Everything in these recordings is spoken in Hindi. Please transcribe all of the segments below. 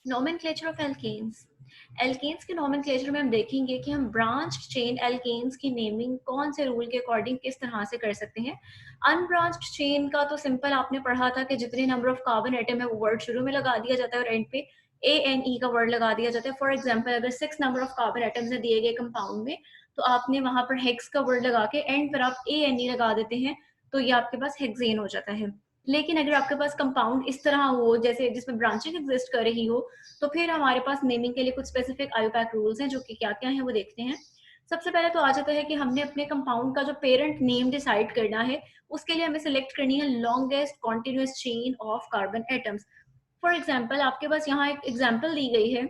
Nomenclature of alkanes. एल्केन्स के नोमेनक्लेचर में हम देखेंगे कि हम ब्रांच चेन एल्केन्स की नेमिंग कौन से रूल के अकॉर्डिंग किस तरह से कर सकते हैं। अनब्रांच्ड चेन का तो सिंपल आपने पढ़ा था कि जितने नंबर ऑफ कार्बन एटम है वो वर्ड शुरू में लगा दिया जाता है और एंड पे ANE का वर्ड लगा दिया जाता है। फॉर एग्जाम्पल अगर 6 नंबर ऑफ कार्बन एटम्स है दिए गए कंपाउंड में, तो आपने वहां पर हेक्स का वर्ड लगा के एंड पर आप ANE लगा देते हैं, तो ये आपके पास हेक्सेन हो जाता है। लेकिन अगर आपके पास कंपाउंड इस तरह हो जैसे जिसमें ब्रांचिंग एग्जिस्ट कर रही हो, तो फिर हमारे पास नेमिंग के लिए कुछ स्पेसिफिक आईयूपैक रूल्स हैं, जो कि क्या क्या हैं वो देखते हैं। सबसे पहले तो आ जाता है कि हमने अपने कंपाउंड का जो पेरेंट नेम डिसाइड करना है, उसके लिए हमें सिलेक्ट करनी है longest continuous chain of carbon atoms. For example आपके पास यहाँ एक एग्जाम्पल दी गई है,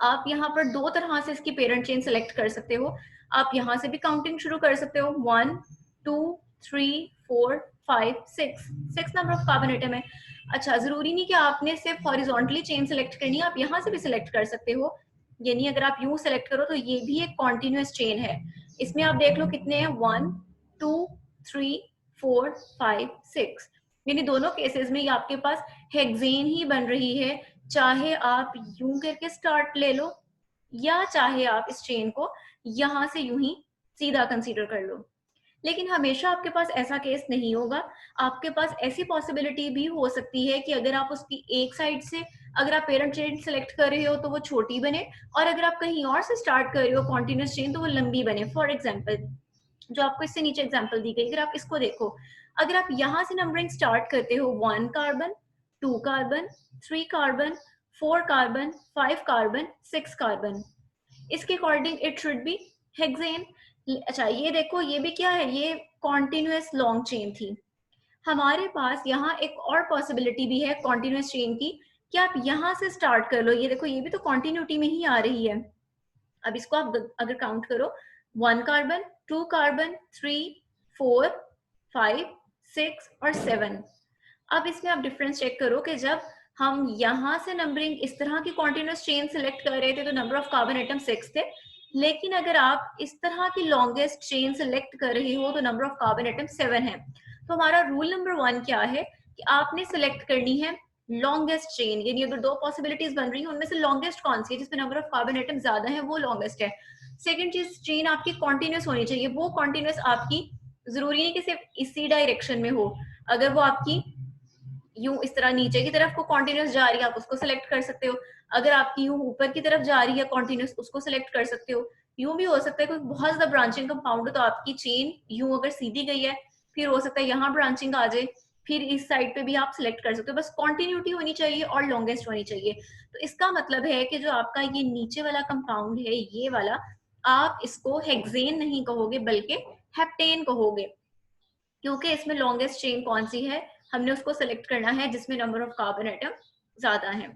आप यहाँ पर दो तरह से इसकी पेरेंट चेन सेलेक्ट कर सकते हो। आप यहाँ से भी काउंटिंग शुरू कर सकते हो, 1 2 3 4 5 6 नंबर ऑफ कार्बन एटम है। अच्छा, जरूरी नहीं कि आपने सिर्फ हॉरिजॉन्टली चेन सेलेक्ट करनी है, आप यहाँ से भी सिलेक्ट कर सकते हो। यानी अगर आप यूं सेलेक्ट करो तो ये भी एक कॉन्टिन्यूस चेन है। इसमें आप देख लो कितने हैं, 1 2 3 4 5 6। यानी दोनों केसेस में ये आपके पास हेक्सेन ही बन रही है। चाहे आप यूं करके स्टार्ट ले लो, या चाहे आप इस चेन को यहां से यूं ही सीधा कंसीडर कर लो। लेकिन हमेशा आपके पास ऐसा केस नहीं होगा। आपके पास ऐसी पॉसिबिलिटी भी हो सकती है कि अगर आप उसकी एक साइड से अगर आप पेरेंट चेन सेलेक्ट कर रहे हो तो वो छोटी बने, और अगर आप कहीं और से स्टार्ट कर रहे हो कॉन्टिन्यूस चेन तो वो लंबी बने। फॉर एग्जाम्पल जो आपको इससे नीचे एग्जाम्पल दी गई, अगर आप इसको देखो, अगर आप यहाँ से नंबरिंग स्टार्ट करते हो 1 carbon 2 carbon 3 carbon 4 carbon 5 carbon 6 carbon, इसके according it should be hexane. अच्छा ये देखो, ये भी क्या है, ये कॉन्टिन्यूस लॉन्ग चेन थी। हमारे पास यहाँ एक और पॉसिबिलिटी भी है कॉन्टिन्यूस चेन की, कि आप यहाँ से स्टार्ट कर लो। ये देखो, ये भी तो कॉन्टिन्यूटी में ही आ रही है। अब इसको आप अगर काउंट करो, 1 कार्बन 2 कार्बन 3 4 5 6 और 7। अब इसमें आप डिफरेंस चेक करो कि जब हम यहाँ से नंबरिंग इस तरह की कॉन्टिन्यूस चेन सेलेक्ट कर रहे थे तो नंबर ऑफ कार्बन एटम 6 थे। लेकिन अगर आप इस तरह की लॉन्गेस्ट चेन सेलेक्ट कर रहे हो तो नंबर ऑफ कार्बन एटम 7 है। तो हमारा रूल नंबर 1 क्या है कि आपने सेलेक्ट करनी है लॉन्गेस्ट चेन। यानी अगर दो पॉसिबिलिटीज बन रही है उनमें से लॉन्गेस्ट कौन सी है जिसमें नंबर ऑफ कार्बन एटम ज्यादा है, वो लॉन्गेस्ट है। सेकंड चीज, चेन आपकी कॉन्टिन्यूस होनी चाहिए। वो कॉन्टिन्यूस आपकी जरूरी नहीं कि सिर्फ इसी डायरेक्शन में हो। अगर वो आपकी यूं इस तरह नीचे की तरफ को कॉन्टिन्यूस जा रही है, आप उसको सिलेक्ट कर सकते हो। अगर आपकी यूं ऊपर की तरफ जा रही है कॉन्टिन्यूस, उसको सिलेक्ट कर सकते हो। यूं भी हो सकता है कोई बहुत ज्यादा ब्रांचिंग कंपाउंड है तो आपकी चेन यूं अगर सीधी गई है, फिर हो सकता है यहाँ ब्रांचिंग आ जाए, फिर इस साइड पे भी आप सिलेक्ट कर सकते हो। बस कॉन्टिन्यूटी होनी चाहिए और लॉन्गेस्ट होनी चाहिए। तो इसका मतलब है कि जो आपका ये नीचे वाला कंपाउंड है, ये वाला, आप इसको हेक्सेन नहीं कहोगे बल्कि हेप्टेन कहोगे, क्योंकि इसमें लॉन्गेस्ट चेन कौन सी है, हमने उसको सेलेक्ट करना है जिसमें नंबर ऑफ कार्बन एटम ज्यादा है।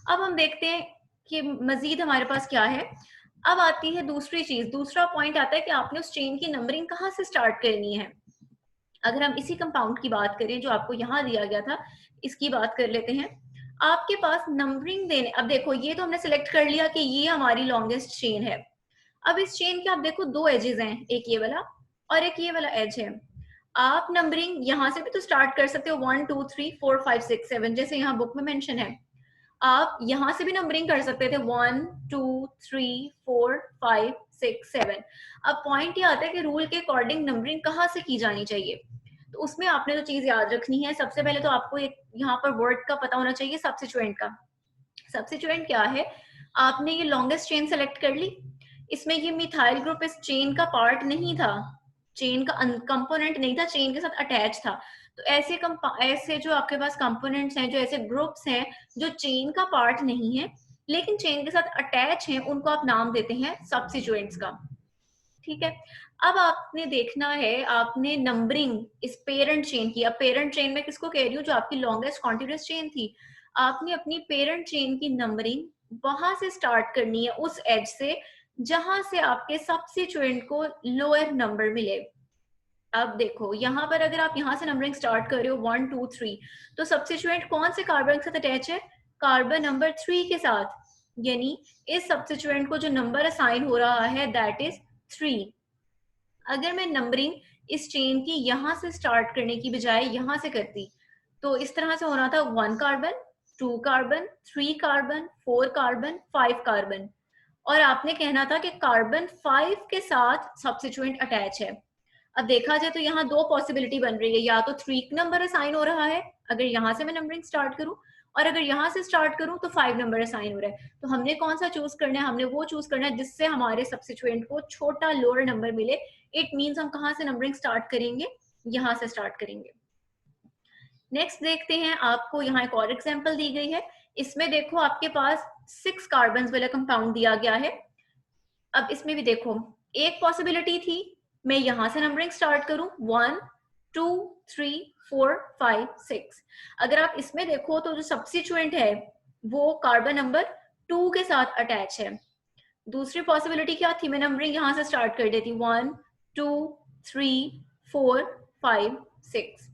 अब हम देखते हैं कि मजीद हमारे पास क्या है। अब आती है दूसरी चीज, दूसरा पॉइंट आता है कि आपने उस चेन की नंबरिंग कहाँ से स्टार्ट करनी है। अगर हम इसी कंपाउंड की बात करें जो आपको यहाँ दिया गया था, इसकी बात कर लेते हैं। आपके पास नंबरिंग देने, अब देखो ये तो हमने सेलेक्ट कर लिया कि ये हमारी लॉन्गेस्ट चेन है। अब इस चेन के आप देखो दो एजेस हैं, एक ये वाला और एक ये वाला एज है। आप नंबरिंग यहाँ से भी तो स्टार्ट कर सकते हो, 1 2 3 4 5 6 7 जैसे यहाँ बुक में मेंशन है। आप यहाँ से भी नंबरिंग कर सकते थे, 1 2 3 4 5 6 7। अब पॉइंट ये आता है कि रूल के अकॉर्डिंग नंबरिंग कहाँ से की जानी चाहिए। तो उसमें आपने तो चीज याद रखनी है, सबसे पहले तो आपको एक यहाँ पर वर्ड का पता होना चाहिए, सब्स्टिट्यूएंट का। सब्स्टिट्यूएंट क्या है, आपने ये लॉन्गेस्ट चेन सेलेक्ट कर ली, इसमें ये मिथाइल ग्रुप इस चेन का पार्ट नहीं था, चेन का कंपोनेंट नहीं था, चेन के साथ अटैच था। तो ऐसे जो आपके पास कंपोनेंट्स हैं, जो ऐसे ग्रुप्स हैं जो चेन का पार्ट नहीं है लेकिन चेन के साथ अटैच हैं, उनको आप नाम देते हैं सब्स्टिट्यूएंट्स का। ठीक है। अब आपने देखना है, आपने नंबरिंग इस पेरेंट चेन की, अब पेरेंट चेन में किसको कह रही हूँ, जो आपकी लॉन्गेस्ट कॉन्टिन्यूस चेन थी, आपने अपनी पेरेंट चेन की नंबरिंग वहां से स्टार्ट करनी है, उस एज से जहां से आपके सब्स्टिट्यूएंट को लोअर नंबर मिले। अब देखो यहाँ पर अगर आप यहाँ से नंबरिंग स्टार्ट कर रहे हो 1 2 3, तो सब्स्टिट्यूएंट कौन से कार्बन के साथ अटैच है, कार्बन नंबर 3 के साथ। यानी इस सब्स्टिट्यूएंट को जो नंबर असाइन हो रहा है दैट इज 3। अगर मैं नंबरिंग इस चेन की यहाँ से स्टार्ट करने की बजाय यहाँ से करती, तो इस तरह से होना था 1 carbon 2 carbon, 3 carbon, 4 carbon, 5 carbon, और आपने कहना था कि कार्बन 5 के साथ सब्स्टिट्यूएंट अटैच है। अब देखा जाए तो यहाँ दो पॉसिबिलिटी बन रही है, या तो 3 नंबर असाइन हो रहा है अगर यहाँ से मैं नंबरिंग स्टार्ट करूं, और अगर यहाँ से स्टार्ट करूं तो 5 नंबर असाइन हो रहा है। तो हमने कौन सा चूज करना है? हमने वो चूज करना है जिससे हमारे सब्स्टिट्यूएंट को छोटा लोअर नंबर मिले। इट मीन्स हम कहाँ से नंबरिंग स्टार्ट करेंगे? यहाँ से स्टार्ट करेंगे। नेक्स्ट देखते हैं, आपको यहाँ एक और एग्जाम्पल दी गई है। इसमें देखो आपके पास 6 कार्बन वाला कंपाउंड दिया गया है। अब इसमें भी देखो एक पॉसिबिलिटी थी, मैं यहां से नंबरिंग स्टार्ट करूं 1 2 3 4 5 6। अगर आप इसमें देखो तो जो सब्स्टिट्यूएंट है वो कार्बन नंबर 2 के साथ अटैच है। दूसरी पॉसिबिलिटी क्या थी? मैं नंबरिंग यहां से स्टार्ट कर देती 1 2 3 4 5 6।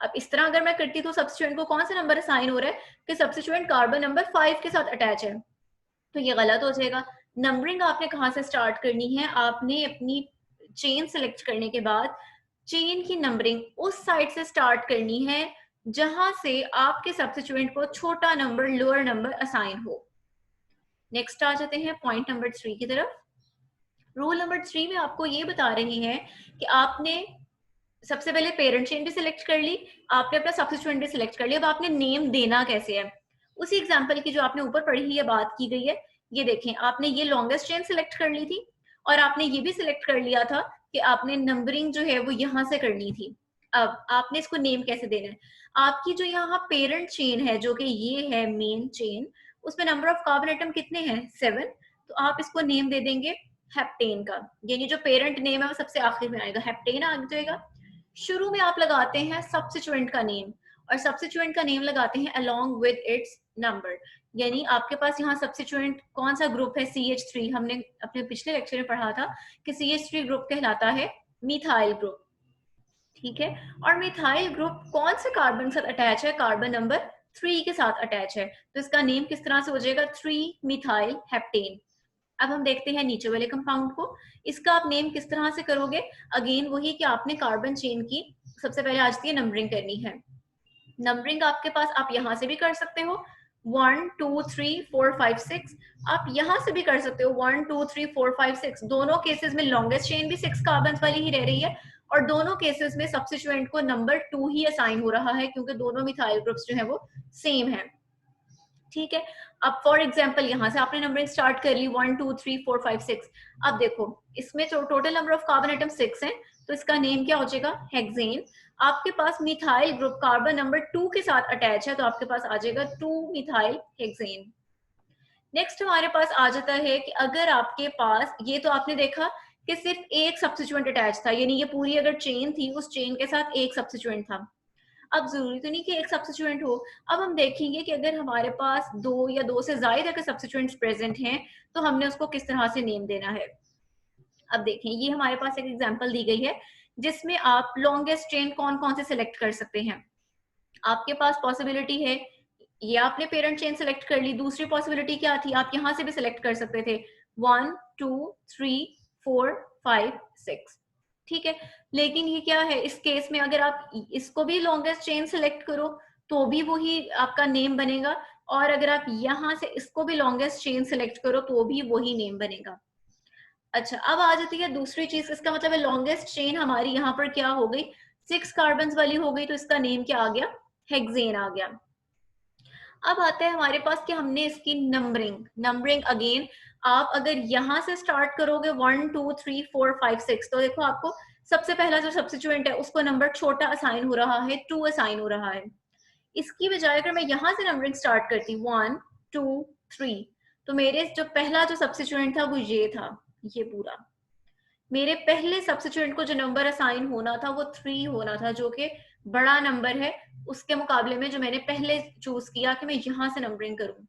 अब इस तरह अगर मैं करती तो सब्स्टिट्यूएंट को कौन सा नंबर असाइन हो रहा है कि सब्स्टिट्यूएंट कार्बन नंबर 5 के साथ अटैच है, तो ये गलत हो जाएगा। नंबरिंग आपने कहाँ से स्टार्ट करनी है? आपने अपनी चेन सेलेक्ट करने के बाद चेन की नंबरिंग उस साइड से स्टार्ट करनी है जहां से आपके सब्स्टिट्यूएंट को छोटा नंबर लोअर नंबर असाइन हो। नेक्स्ट आ जाते हैं पॉइंट नंबर 3 की तरफ। रूल नंबर 3 में आपको ये बता रही है कि आपने सबसे पहले पेरेंट चेन भी सिलेक्ट कर ली, आपने अपना सब्स्टिट्यूएंट भी सिलेक्ट कर लिया। अब आपने नेम देना कैसे है? उसी एग्जांपल की जो आपने ऊपर पढ़ी है, बात की गई है। ये देखें, आपने ये लॉन्गेस्ट चेन सिलेक्ट कर ली थी और आपने ये भी सिलेक्ट कर लिया था कि आपने नंबरिंग जो है वो यहाँ से करनी थी। अब आपने इसको नेम कैसे देना है? आपकी जो यहाँ पेरेंट चेन है जो कि ये है मेन चेन, उसमें नंबर ऑफ कार्बन एटम कितने हैं? 7। तो आप इसको नेम दे देंगे हेप्टेन का, यानी जो पेरेंट नेम है वो सबसे आखिर में आएगा, हेप्टेन आ जाएगा। शुरू में आप लगाते हैं सब्स्टिट्यूएंट का नेम, और सब्स्टिट्यूएंट का नेम लगाते हैं अलोंग विद इट्स नंबर। यानी आपके पास यहाँ सब्स्टिट्यूएंट कौन सा ग्रुप है? CH3। हमने अपने पिछले लेक्चर में पढ़ा था कि CH3 ग्रुप कहलाता है मिथाइल ग्रुप, ठीक है। और मिथाइल ग्रुप कौन से कार्बन के साथ अटैच है? कार्बन नंबर 3 के साथ अटैच है। तो इसका नेम किस तरह से हो जाएगा? 3 मिथाइल हेप्टेन। अब हम देखते हैं नीचे वाले कंपाउंड को। इसका आप नेम किस तरह से करोगे? अगेन वही कि आपने कार्बन चेन की सबसे पहले आज की नंबरिंग करनी है। नंबरिंग आपके पास आप यहां से भी कर सकते हो 1 2 3 4 5 6। आप यहां से भी कर सकते हो 1 2 3 4 5 6। दोनों केसेस में लॉन्गेस्ट चेन भी 6 कार्बन वाली ही रह रही है, और दोनों केसेस में सब्स्टिट्यूएंट को नंबर 2 ही असाइन हो रहा है क्योंकि दोनों मिथाइल ग्रुप्स जो है वो सेम है, ठीक है। अब फॉर एग्जाम्पल यहां से आपने नंबरिंग स्टार्ट कर ली 1 2 3 4 5 6। अब देखो इसमें जो total number of carbon atom 6 है, तो इसका नेम क्या हो जाएगा? हेक्सेन। आपके पास मिथाइल ग्रुप कार्बन नंबर 2 के साथ अटैच है, तो आपके पास आ जाएगा 2 मिथाइल हेक्सेन। नेक्स्ट हमारे पास आ जाता है कि अगर आपके पास, ये तो आपने देखा कि सिर्फ एक सब्स्टिट्यूएंट अटैच था, यानी ये पूरी अगर चेन थी उस चेन के साथ एक सब्स्टिट्यूएंट था। अब जरूरी तो नहीं कि एक सब्स्टिट्यूएंट हो। अब हम देखेंगे कि अगर हमारे पास 2 या 2 से ज्यादा अगर सब्स्टिट्यूएंट्स प्रेजेंट हैं तो हमने उसको किस तरह से नेम देना है। अब देखें, ये हमारे पास एक एग्जांपल दी गई है जिसमें आप लॉन्गेस्ट चेन कौन कौन से सिलेक्ट कर सकते हैं। आपके पास पॉसिबिलिटी है, ये आपने पेरेंट चेन सिलेक्ट कर ली। दूसरी पॉसिबिलिटी क्या थी? आप यहां से भी सिलेक्ट कर सकते थे 1 2 3 4 5 6, ठीक है। लेकिन ये क्या है, इस केस में अगर आप इसको भी लॉन्गेस्ट चेन सिलेक्ट करो तो भी वही आपका नेम बनेगा, और अगर आप यहां से इसको भी लॉन्गेस्ट चेन सिलेक्ट करो तो भी वही नेम बनेगा। अच्छा, अब आ जाती है दूसरी चीज। इसका मतलब है लॉन्गेस्ट चेन हमारी यहाँ पर क्या हो गई? 6 कार्बन वाली हो गई, तो इसका नेम क्या आ गया? हेक्सेन आ गया। अब आता है हमारे पास कि हमने इसकी नंबरिंग अगेन आप अगर यहां से स्टार्ट करोगे 1 2 3 4 5 6, तो देखो आपको सबसे पहला जो सब्स्टिट्यूएंट है उसको नंबर छोटा असाइन हो रहा है, 2 असाइन हो रहा है। इसकी बजाय अगर मैं यहां से नंबरिंग स्टार्ट करती 1 2 3, तो मेरे जो पहला जो सब्स्टिट्यूएंट था वो ये था, ये पूरा मेरे पहले सब्स्टिट्यूएंट को जो नंबर असाइन होना था वो 3 होना था, जो कि बड़ा नंबर है उसके मुकाबले में जो मैंने पहले चूज किया कि मैं यहां से नंबरिंग करूं,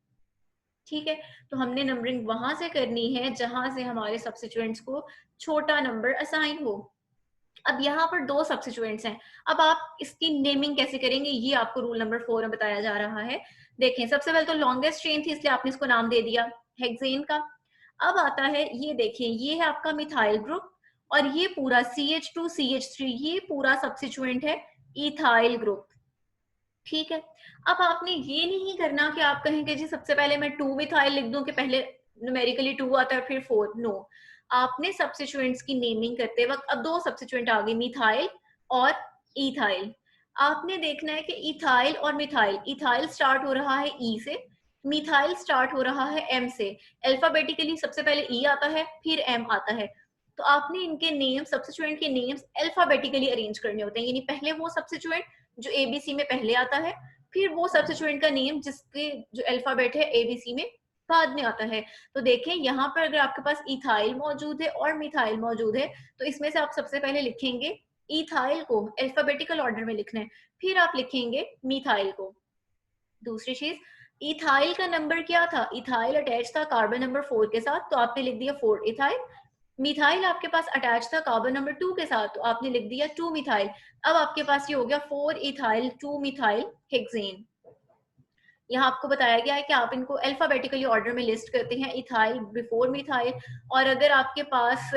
ठीक है। तो हमने नंबरिंग वहां से करनी है जहां से हमारे सब्स्टिट्यूएंट्स को छोटा नंबर असाइन हो। अब यहाँ पर 2 सब्स्टिट्यूएंट्स हैं। अब आप इसकी नेमिंग कैसे करेंगे, ये आपको रूल नंबर 4 में बताया जा रहा है। देखें, सबसे पहले तो लॉन्गेस्ट चेन थी इसलिए आपने इसको नाम दे दिया हेक्सेन का। अब आता है, ये देखें, ये है आपका मिथाइल ग्रुप, और ये पूरा CH2 CH3 ये पूरा सब्स्टिट्यूएंट है इथाइल ग्रुप, ठीक है। अब आपने ये नहीं करना कि आप कहें कि जी सबसे पहले मैं 2 मिथाइल लिख दूं कि पहले न्यूमेरिकली 2 आता है फिर 4। नो, आपने सब्स्टिट्यूएंट्स की नेमिंग करते वक्त अब 2 सब्स्टिट्यूएंट आ गए, मिथाइल और इथाइल। आपने देखना है कि इथाइल और मिथाइल, इथाइल स्टार्ट हो रहा है ई से, मिथाइल स्टार्ट हो रहा है एम से। अल्फाबेटिकली सबसे पहले ई आता है फिर एम आता है, तो आपने इनके नेम, सब्स्टिट्यूएंट के नेम्स अल्फाबेटिकली अरेंज करने होते हैं, यानी पहले वो सब्स्टिट्यूएंट जो एबीसी में पहले आता है, फिर वो सब्स्टिट्यूएंट का नेम जिसके जो अल्फाबेट है एबीसी में बाद में आता है। तो देखें यहाँ पर अगर आपके पास इथाइल मौजूद है और मिथाइल मौजूद है, तो इसमें से आप सबसे पहले लिखेंगे इथाइल को, अल्फाबेटिकल ऑर्डर में लिखना है, फिर आप लिखेंगे मिथाइल को। दूसरी चीज, इथाइल का नंबर क्या था, इथाइल अटैच था कार्बन नंबर 4 के साथ, तो आपने लिख दिया 4 इथाइल। मिथाइल आपके पास अटैच था कार्बन नंबर 2 के साथ, तो आपने लिख दिया 2 मिथाइल। अब आपके पास ये हो गया 4 इथाइल 2 मिथाइल हेक्सेन। यहाँ आपको बताया गया है कि आप इनको अल्फाबेटिकली ऑर्डर में लिस्ट करते हैं, इथाइल बिफोर मिथाइल। और अगर आपके पास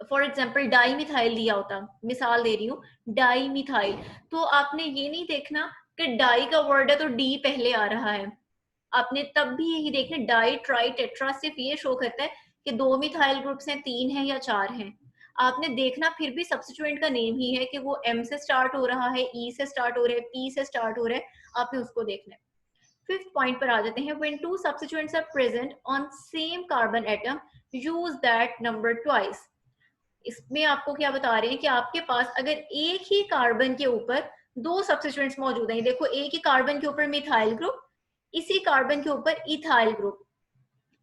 फॉर एग्जाम्पल डाई मिथाइल दिया होता, मिसाल दे रही हूँ डाई मिथाइल, तो आपने ये नहीं देखना कि डाई का वर्ड है तो डी पहले आ रहा है, आपने तब भी यही देखना डाई ट्राई टेट्रा सिर्फ ये शो करता है कि 2 मिथाइल ग्रुप्स हैं, 3 हैं या 4 हैं। आपने देखना फिर भी सब्स्टिट्यूएंट का नेम ही है कि वो एम से स्टार्ट हो रहा है, ई से स्टार्ट हो रहा है, पी से स्टार्ट हो रहा है, आपने उसको देखना है। फिफ्थ पॉइंट पर आ जाते हैं, when two substituents are present on same carbon atom use that number twice. इसमें आपको क्या बता रहे हैं कि आपके पास अगर एक ही कार्बन के ऊपर 2 सब्स्टिट्यूएंट्स मौजूद हैं, देखो एक ही कार्बन के ऊपर मिथाइल ग्रुप, इसी कार्बन के ऊपर इथाइल ग्रुप,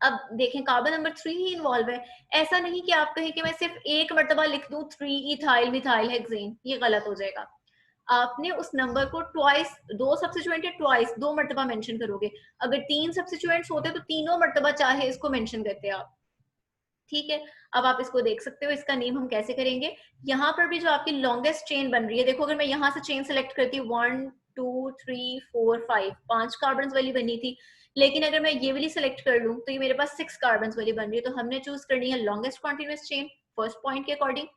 अब देखें कार्बन नंबर 3 ही इन्वॉल्व है। ऐसा नहीं कि आप कहें कि मैं सिर्फ एक मर्तबा लिख दूं 3 इथाइल मिथाइल हेक्सेन, ये गलत हो जाएगा। आपने उस नंबर को ट्वाइस, 2 सब्स्टिट्यूएंट है ट्वाइस 2 मर्तबा मेंशन करोगे। अगर 3 सब्स्टिट्यूएंट्स होते तो तीनों मर्तबा चाहे इसको मेंशन करते आप। ठीक है, अब आप इसको देख सकते हो, इसका नेम हम कैसे करेंगे। यहाँ पर भी जो आपकी लॉन्गेस्ट चेन बन रही है, देखो अगर मैं यहाँ से चेन सेलेक्ट करती हूँ 1 2 3 4 5, 5 कार्बन वाली बनी थी, लेकिन अगर मैं ये वाली सेलेक्ट कर लूँ तो ये मेरे पास 6 कार्बन वाली बन रही है, तो हमने चूज करनी है longest continuous chain first point के अकॉर्डिंग।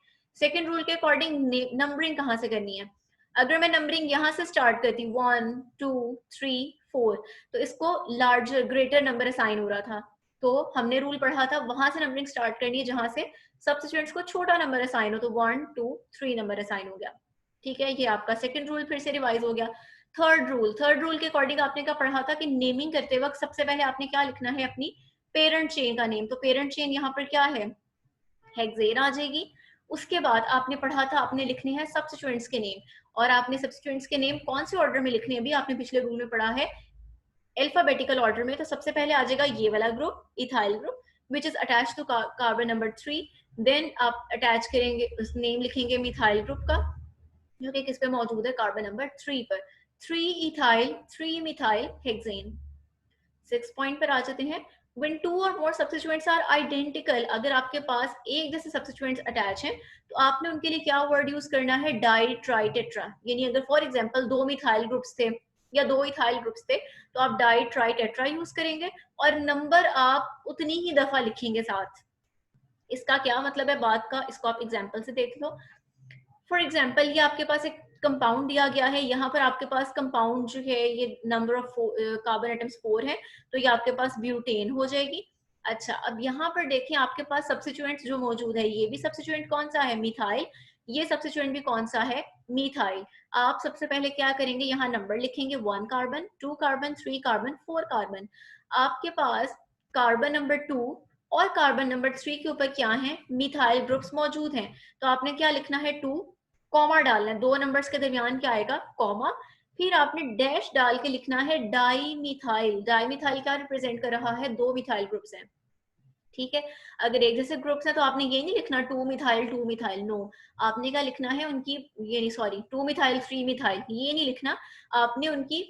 सेकेंड रूल के अकॉर्डिंग नंबरिंग कहाँ से करनी है, अगर मैं नंबरिंग यहाँ से स्टार्ट करती 1 2 3 4, तो इसको लार्जर ग्रेटर नंबर असाइन हो रहा था, तो हमने रूल पढ़ा था वहां से नंबरिंग स्टार्ट करनी है जहां से सब्स्टिट्यूएंट्स को छोटा नंबर असाइन हो, तो 1 2 3 नंबर असाइन हो गया। ठीक है, ये आपका सेकंड रूल फिर से रिवाइज हो गया। थर्ड रूल के अकॉर्डिंग आपने क्या पढ़ा था कि नेमिंग करते वक्त सबसे पहले आपने क्या लिखना है, अपनी पेरेंट चेन का नेम, तो पेरेंट चेन यहाँ पर क्या है, हेक्सेन आ जाएगी। उसके बाद आपने पढ़ा था आपने लिखने हैं सब्स्टिट्यूएंट्स के नेम, और आपने सब्स्टिट्यूएंट्स के नेम कौन से ऑर्डर में लिखने हैं भी आपने पिछले रूल में पढ़ा है, अल्फाबेटिकल ऑर्डर में। तो सबसे पहले आ जाएगा ये वाला group ethyl group which is attach to carbon number 3, then आप अटैच करेंगे उस नेम लिखेंगे मिथाइल ग्रुप का, जो कि किस पे मौजूद है कार्बन नंबर 3 पर, 3 इथाइल 3 मिथाइल हेक्सेन। 6 पॉइंट पर आ जाते हैं, when two or more substituents are identical, अगर आपके पास एक जैसे substituents अटैच हैं तो आपने उनके लिए क्या वर्ड यूज करना है, डाई ट्राई टेट्रा, यानी अगर फॉर एग्जांपल 2 मिथाइल ग्रुप्स थे या 2 इथाइल ग्रुप्स थे तो आप डाई ट्राई टेट्रा यूज करेंगे, और नंबर आप उतनी ही दफा लिखेंगे साथ। इसका क्या मतलब है बात का, इसको आप एग्जाम्पल से देख लो। फॉर एग्जाम्पल ये आपके पास एक कंपाउंड दिया गया है, यहाँ पर आपके पास कंपाउंड जो है ये नंबर ऑफ कार्बन एटम्स 4 है, तो ये आपके पास ब्यूटेन हो जाएगी। अच्छा, अब यहाँ पर देखें आपके पास सब्स्टिट्यूएंट जो मौजूद है, ये भी सब्स्टिट्यूएंट कौन सा है, मिथाइल, ये सब्स्टिट्यूएंट भी कौन सा है, मिथाइल। आप सबसे पहले क्या करेंगे, यहाँ नंबर लिखेंगे 1 कार्बन 2 कार्बन 3 कार्बन 4 कार्बन। आपके पास कार्बन नंबर 2 और कार्बन नंबर 3 के ऊपर क्या है, मिथाइल ग्रुप्स मौजूद हैं, तो आपने क्या लिखना है 2, कॉमा डालना है, 2 नंबर्स के दरमियान क्या आएगा, कॉमा, फिर आपने डैश डाल के लिखना है डाई मिथाइल। डाई मिथाइल क्या रिप्रेजेंट कर रहा है, 2 मिथाइल ग्रुप्स हैं। ठीक है, अगर एक जैसे ग्रुप्स हैं तो आपने ये नहीं लिखना 2 मिथाइल, नो, आपने क्या लिखना है उनकी, ये नहीं सॉरी 2 मिथाइल 3 मिथाइल, ये नहीं लिखना, आपने उनकी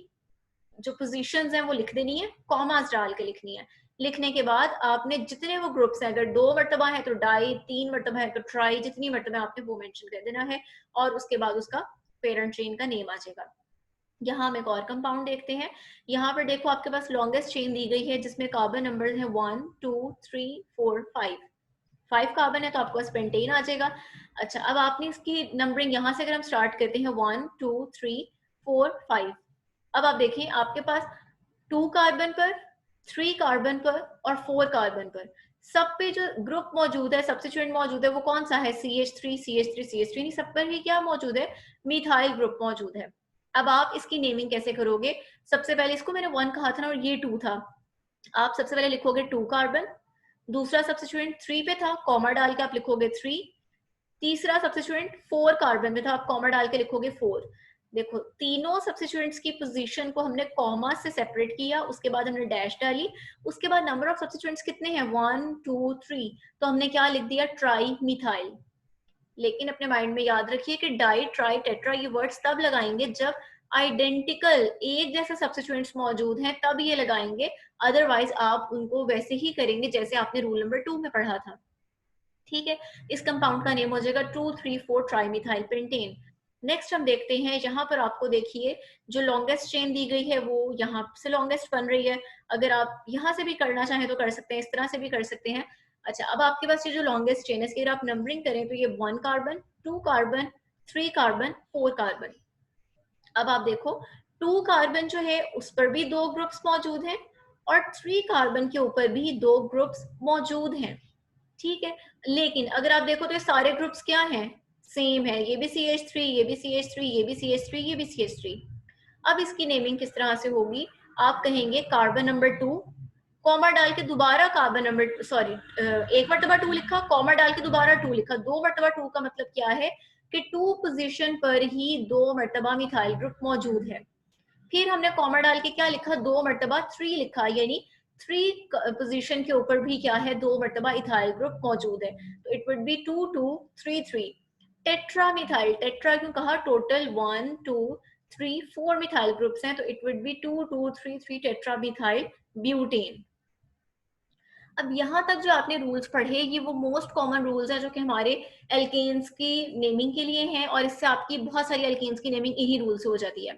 जो पोजीशंस हैं वो लिख देनी है, कॉमास डाल के लिखनी है। लिखने के बाद आपने जितने वो ग्रुप्स हैं, अगर 2 मरतबा है तो डाई, 3 मरतबा है तो ट्राई, जितनी मरतबा आपने वो मेंशन कर देना है, और उसके बाद उसका पेरेंट चेन का नेम आ जाएगा। यहाँ हम एक और कंपाउंड देखते हैं, यहाँ पर देखो आपके पास लॉन्गेस्ट चेन दी गई है जिसमें कार्बन नंबर है 1 2 3 4 5, 5 कार्बन है तो आपको पेंटेन आ जाएगा। अच्छा, अब आपने इसकी नंबरिंग यहाँ से अगर हम स्टार्ट करते हैं 1 2 3 4 5। अब आप देखिए आपके पास 2 कार्बन पर, 3 कार्बन पर और 4 कार्बन पर सब पे जो ग्रुप मौजूद है, सब्स्टिट्यूएंट मौजूद है, वो कौन सा है? CH3 CH3 CH3। नहीं, सब पर ही क्या मौजूद है? मिथाइल ग्रुप मौजूद है। अब आप इसकी नेमिंग कैसे करोगे? सबसे पहले इसको मैंने 1 कहा था ना और ये 2 था। आप सबसे पहले लिखोगे 2 कार्बन, दूसरा सब्स्टिट्यूएंट 3 पे था, कॉमा डाल के आप लिखोगे 3, तीसरा सब्स्टिट्यूएंट 4 कार्बन में था, आप कॉमा डाल के लिखोगे 4। देखो तीनों सब्स्टिट्यूएंट्स की पोजीशन को हमने कॉमा से सेपरेट किया, उसके बाद हमने डैश डाली, उसके बाद नंबर ऑफ सब्स्टिट्यूएंट्स कितने हैं? 1 2 3, तो हमने क्या लिख दिया? Tri methyl. लेकिन अपने माइंड में याद रखिए कि डाई ट्राई टेट्रा ये वर्ड्स तब लगाएंगे जब आइडेंटिकल एक जैसे सब्स्टिट्यूएंट्स मौजूद हैं, तब ये लगाएंगे। अदरवाइज आप उनको वैसे ही करेंगे जैसे आपने रूल नंबर 2 में पढ़ा था। ठीक है, इस कंपाउंड का नेम हो जाएगा 2,3,4 ट्राईमिथाइल पेंटेन। नेक्स्ट हम देखते हैं, यहाँ पर आपको देखिए जो लॉन्गेस्ट चेन दी गई है वो यहाँ से लॉन्गेस्ट बन रही है। अगर आप यहाँ से भी करना चाहें तो कर सकते हैं, इस तरह से भी कर सकते हैं। अच्छा, अब आपके पास ये जो लॉन्गेस्ट चेन है इसकी अगर आप नंबरिंग करें तो ये 1 कार्बन, 2 कार्बन, 3 कार्बन, 4 कार्बन। अब आप देखो 2 कार्बन जो है उस पर भी 2 ग्रुप्स मौजूद हैं और 3 कार्बन के ऊपर भी 2 ग्रुप्स मौजूद हैं। ठीक है, लेकिन अगर आप देखो तो ये सारे ग्रुप्स क्या हैं? सेम है। ये भी CH3, ये भी CH3, ये भी CH3, ये भी CH3। अब इसकी नेमिंग किस तरह से होगी? आप कहेंगे कार्बन नंबर 2, कॉमा डाल के दोबारा कार्बन नंबर, सॉरी, एक मरतबा 2 लिखा, कॉमा डाल के दोबारा 2 लिखा, 2 मरतबा 2 का मतलब क्या है कि 2 पोजीशन पर ही 2 मरतबा मिथाइल ग्रुप मौजूद है। फिर हमने कॉमा डाल के क्या लिखा? 2 मरतबा 3 लिखा, यानी 3 पोजीशन के ऊपर भी क्या है? 2 मरतबा इथाइल ग्रुप मौजूद है। तो it would be 2 2 3 3। Tetra methyl, tetra क्यों कहा? टोटल 1 2 3 4 मिथाइल ग्रुप्स हैं, तो it would be 2 2 3 3 tetra methyl butane. अब यहाँ तक जो आपने रूल्स पढ़े ये वो मोस्ट कॉमन रूल्स हैं जो कि हमारे एल्केन्स की नेमिंग के लिए हैं, और इससे आपकी बहुत सारी एल्केन्स की नेमिंग इन्हीं रूल से हो जाती है।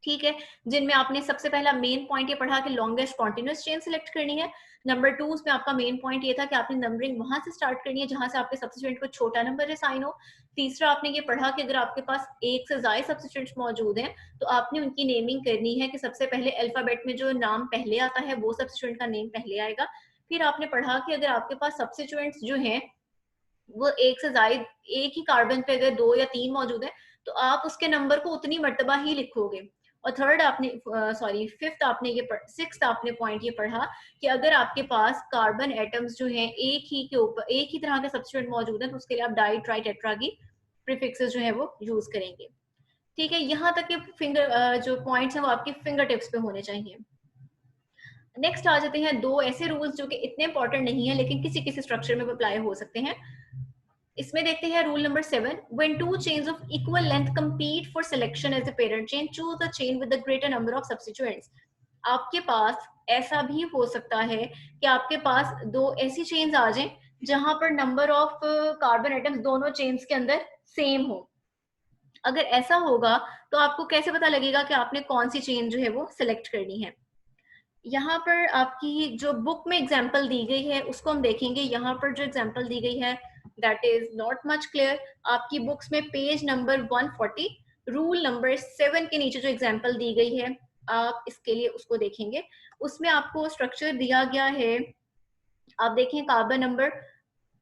ठीक है, जिनमें आपने सबसे पहला मेन पॉइंट ये पढ़ा कि लॉन्गेस्ट कॉन्टिन्यूस चेन सिलेक्ट करनी है। नंबर 2 उसमें आपका मेन पॉइंट ये था कि आपने नंबरिंग वहां से स्टार्ट करनी है जहां से आपके सब्स्टिट्यूएंट को छोटा नंबर असाइन हो। तीसरा आपने ये पढ़ा कि अगर आपके पास एक से ज्यादा सब्स्टिट्यूएंट्स मौजूद हैं तो आपने उनकी नेमिंग करनी है कि सबसे पहले अल्फाबेट में जो नाम पहले आता है वो सब्स्टिट्यूएंट का नेम पहले आएगा। फिर आपने पढ़ा कि अगर आपके पास सब्स्टिट्यूएंट्स जो हैं वो एक से ज्यादा, एक ही कार्बन पे अगर 2 या 3 मौजूद है तो आप उसके नंबर को उतनी मर्तबा ही लिखोगे। और थर्ड आपने, सॉरी, फिफ्थ आपने ये सिक्स्थ आपने पॉइंट ये पढ़ा कि अगर आपके पास कार्बन एटम्स जो हैं एक ही के ऊपर एक ही तरह के सब्स्टिट्यूएंट मौजूद है तो उसके लिए आप डाई ट्राई टेट्रा की प्रीफिक्सेस जो है वो यूज करेंगे। ठीक है, यहाँ तक के फिंगर जो पॉइंट्स हैं वो आपके फिंगर टिप्स पे होने चाहिए। नेक्स्ट आ जाते हैं दो ऐसे रूल्स जो कि इतने इंपॉर्टेंट नहीं है लेकिन किसी किसी स्ट्रक्चर में अप्लाई हो सकते हैं। इसमें देखते हैं rule number 7, when two chains of equal length compete for selection as a parent chain, choose a chain with the greater number of substituents. आपके पास ऐसा भी हो सकता है कि आपके पास दो ऐसी चेन्स आ जाएं जहां पर नंबर ऑफ कार्बन एटम्स दोनों चेन्स के अंदर सेम हो। अगर ऐसा होगा तो आपको कैसे पता लगेगा कि आपने कौन सी चेन जो है वो सिलेक्ट करनी है? यहाँ पर आपकी जो बुक में एग्जाम्पल दी गई है उसको हम देखेंगे। यहाँ पर जो एग्जाम्पल दी गई है that is not much clear. आपकी बुक्स में पेज नंबर 140 रूल नंबर 7 के नीचे जो एग्जाम्पल दी गई है आप इसके लिए उसको देखेंगे। उसमें आपको स्ट्रक्चर दिया गया है। आप देखें कार्बन नंबर,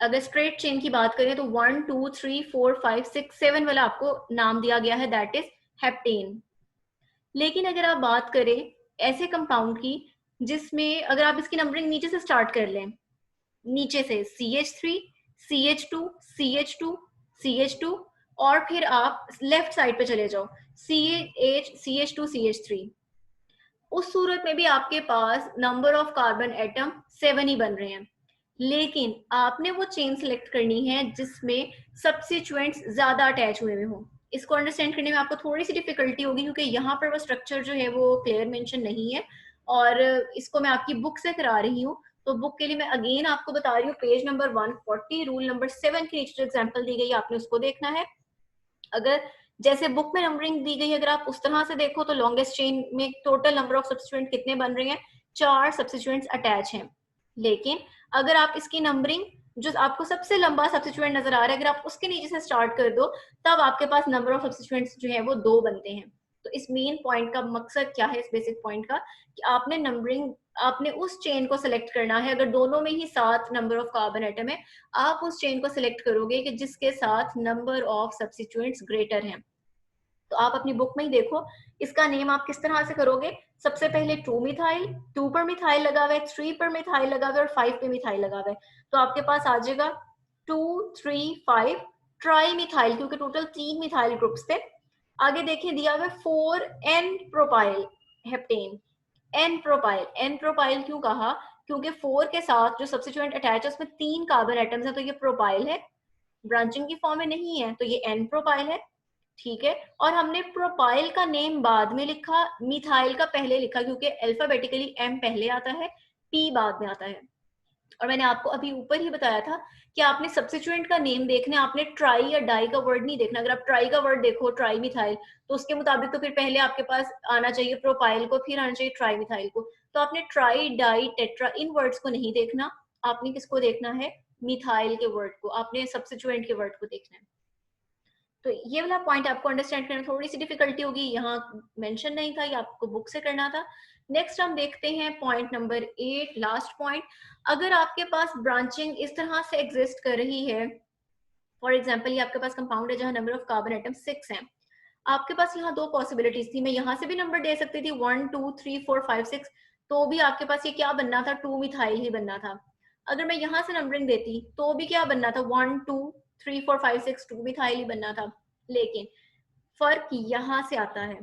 अगर स्ट्रेट चेन की बात करें तो 1 2 3 4 5 6 7 वाला आपको नाम दिया गया है, दैट इज हेप्टेन। लेकिन अगर आप बात करें ऐसे कंपाउंड की जिसमें अगर आप इसकी नंबरिंग नीचे से स्टार्ट कर लें, नीचे से CH3 CH2 CH2 CH2 और फिर आप लेफ्ट साइड पे चले जाओ CH CH2 CH3, उस सूरत में भी आपके पास नंबर ऑफ कार्बन एटम 7 ही बन रहे हैं। लेकिन आपने वो चेन सिलेक्ट करनी है जिसमें सब्स्टिट्यूएंट्स ज्यादा अटैच हुए हुए हों। इसको अंडरस्टैंड करने में आपको थोड़ी सी डिफिकल्टी होगी क्योंकि यहाँ पर वो स्ट्रक्चर जो है वो क्लियर मेंशन नहीं है और इसको मैं आपकी बुक से करा रही हूँ। तो बुक के लिए मैं अगेन आपको बता रही हूँ, पेज नंबर 140 रूल नंबर 7 के नीचे जो एग्जाम्पल दी गई है आपने उसको देखना है। अगर जैसे बुक में नंबरिंग दी गई है अगर आप उस तरह से देखो तो लॉन्गेस्ट चेन में टोटल नंबर ऑफ सब्स्टिट्यूएंट कितने बन रहे हैं? 4 सब्स्टिट्यूएंट्स अटैच हैं। लेकिन अगर आप इसकी नंबरिंग जो आपको सबसे लंबा सब्स्टिट्यूएंट नजर आ रहा है अगर आप उसके नीचे से स्टार्ट कर दो तब आपके पास नंबर ऑफ सब्स्टिट्यूएंट्स जो है वो 2 बनते हैं। तो इस मेन पॉइंट का मकसद क्या है, इस बेसिक पॉइंट का, कि आपने नंबरिंग, आपने उस चेन को सिलेक्ट करना है, अगर दोनों में ही 7 नंबर ऑफ कार्बन एटम है, आप उस चेन को सिलेक्ट करोगे कि जिसके साथ नंबर ऑफ सब्स्टिट्यूएंट्स ग्रेटर हैं। तो आप अपनी बुक में ही देखो, इसका नेम आप किस तरह से करोगे। सबसे पहले 2 मिथाइल, 2 पर मिथाइल लगा हुआ है, 3 पर मिथाइल लगा हुआ है और 5 पे मिथाइल लगा हुआ है, तो आपके पास आ जाएगा 2 3 5 ट्राई मिथाइल, क्योंकि टोटल 3 मिथाइल ग्रुप्स थे। आगे देखें दिया हुआ 4 n propyl heptane, n propyl, n propyl क्यों कहा, क्योंकि 4 के साथ जो सब्स्टिट्यूएंट अटैच है उसमें 3 कार्बन एटम्स हैं, तो ये प्रोपाइल है, ब्रांचिंग की फॉर्म में नहीं है, तो ये एन प्रोपाइल है, ठीक है। और हमने प्रोपाइल का नेम बाद में लिखा, मिथाइल का पहले लिखा, क्योंकि अल्फाबेटिकली एम पहले आता है, पी बाद में आता है। और मैंने आपको अभी ऊपर ही बताया था कि आपने सब्स्टिट्यूएंट का नेम देखना है, आपने ट्राई या डाई का वर्ड नहीं देखना। अगर आप ट्राई का वर्ड देखो, ट्राई मिथाइल, तो उसके मुताबिक तो फिर पहले आपके पास आना चाहिए प्रोपाइल को, फिर आना चाहिए ट्राई मिथाइल को। तो आपने ट्राई, डाई, टेट्रा इन वर्ड्स को नहीं देखना, आपने किसको देखना है, मिथाइल के वर्ड को, आपने सब्स्टिट्यूएंट के वर्ड को देखना है। तो ये वाला पॉइंट आपको अंडरस्टैंड करने में थोड़ी सी डिफिकल्टी होगी, यहाँ मेंशन नहीं था, ये आपको बुक से करना था। नेक्स्ट हम देखते हैं पॉइंट नंबर 8, लास्ट पॉइंट। अगर आपके पास ब्रांचिंग इस तरह से एग्जिस्ट कर रही है, फॉर एग्जाम्पल ये आपके पास कंपाउंड है जहां नंबर ऑफ कार्बन एटम 6 हैं, आपके पास यहाँ 2 पॉसिबिलिटीज थी, मैं यहाँ से भी नंबर दे सकती थी 1 2 3 4 5 6, तो भी आपके पास ये क्या बनना था, 2 मिथाइल ही बनना था। अगर मैं यहाँ से नंबरिंग देती तो भी क्या बनना था, 1 2 3 4 5 6, 2 मिथाइल ही बनना था। लेकिन फर्क यहाँ से आता है,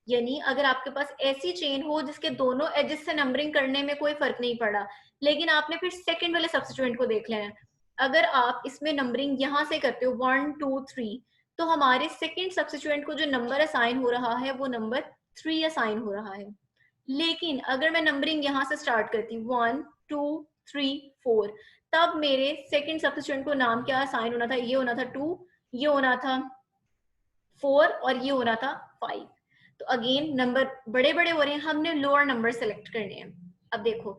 यानी अगर आपके पास ऐसी चेन हो जिसके दोनों एजेस से नंबरिंग करने में कोई फर्क नहीं पड़ा, लेकिन आपने फिर सेकंड वाले सब्स्टिट्यूएंट को देख लेना है। अगर आप इसमें नंबरिंग यहाँ से करते हो 1 2 3, तो हमारे सेकंड सब्स्टिट्यूएंट को जो नंबर असाइन हो रहा है वो नंबर 3 असाइन हो रहा है। लेकिन अगर मैं नंबरिंग यहाँ से स्टार्ट करती 1 2 3 4, तब मेरे सेकंड सब्स्टिट्यूएंट को नाम क्या असाइन होना था, ये होना था 2, ये होना था 4 और ये होना था 5। तो अगेन नंबर बड़े बड़े हो रहे हैं, हमने लोअर नंबर सेलेक्ट करने हैं। अब देखो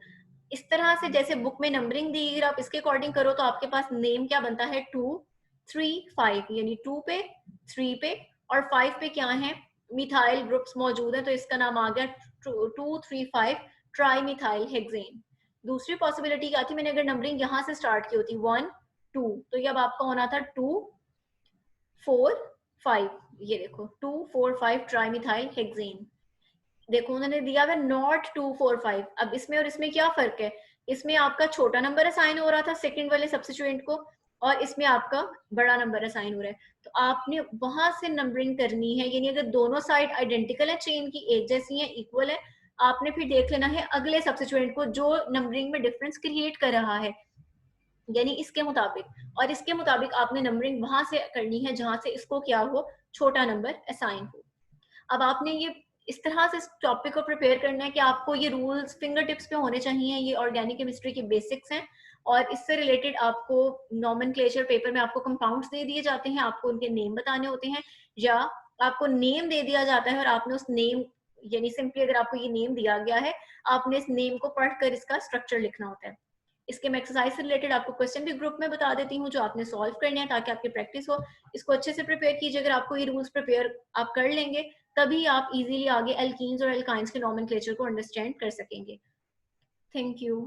इस तरह से जैसे बुक में नंबरिंग दी, अगर आप इसके अकॉर्डिंग करो तो आपके पास नेम क्या बनता है, 2 3 5, यानी 2 पे, 3 पे और 5 पे क्या है, मिथाइल ग्रुप्स मौजूद है, तो इसका नाम आ गया 2 3 5 ट्राई मिथाइल हेक्सेन। दूसरी पॉसिबिलिटी क्या थी, मैंने अगर नंबरिंग यहाँ से स्टार्ट की होती 1 2, तो ये अब आपका होना था 2 4 5, ये देखो 2 4 5 ट्राइमिथाइल हेक्सेन। देखो उन्होंने दिया है नॉट 2 4 5। अब इसमें और इसमें क्या फर्क है, इसमें आपका छोटा नंबर असाइन हो रहा था सेकंड वाले सब्स्टिट्यूएंट को, और इसमें आपका बड़ा नंबर असाइन हो रहा है। तो आपने वहां से नंबरिंग करनी है, यानी अगर दोनों साइड आइडेंटिकल है, चेन की एक जैसी है, इक्वल है, आपने फिर देख लेना है अगले सब्स्टिट्यूएंट को जो नंबरिंग में डिफरेंस क्रिएट कर रहा है, यानी इसके मुताबिक, और इसके मुताबिक आपने नंबरिंग वहां से करनी है जहां से इसको क्या हो, छोटा नंबर असाइन हो। अब आपने ये इस तरह से इस टॉपिक को प्रिपेयर करना है कि आपको ये रूल्स फिंगर टिप्स पे होने चाहिए, ये ऑर्गेनिक केमिस्ट्री के बेसिक्स हैं, और इससे रिलेटेड आपको नॉमेनक्लेचर पेपर में आपको कंपाउंड्स दे दिए जाते हैं, आपको उनके नेम बताने होते हैं, या आपको नेम दे दिया जाता है और आपने उस नेम, यानी सिंपली अगर आपको ये नेम दिया गया है, आपने इस नेम को पढ़कर इसका स्ट्रक्चर लिखना होता है। इसके मैं एक्सरसाइज से रिलेटेड आपको क्वेश्चन भी ग्रुप में बता देती हूँ जो आपने सॉल्व करने हैं, ताकि आपकी प्रैक्टिस हो। इसको अच्छे से प्रिपेयर कीजिए, अगर आपको ये रूल्स प्रिपेयर आप कर लेंगे तभी आप इजीली आगे एल्कीन्स और एल्काइंस के नॉमेनक्लेचर को अंडरस्टैंड कर सकेंगे। Thank you.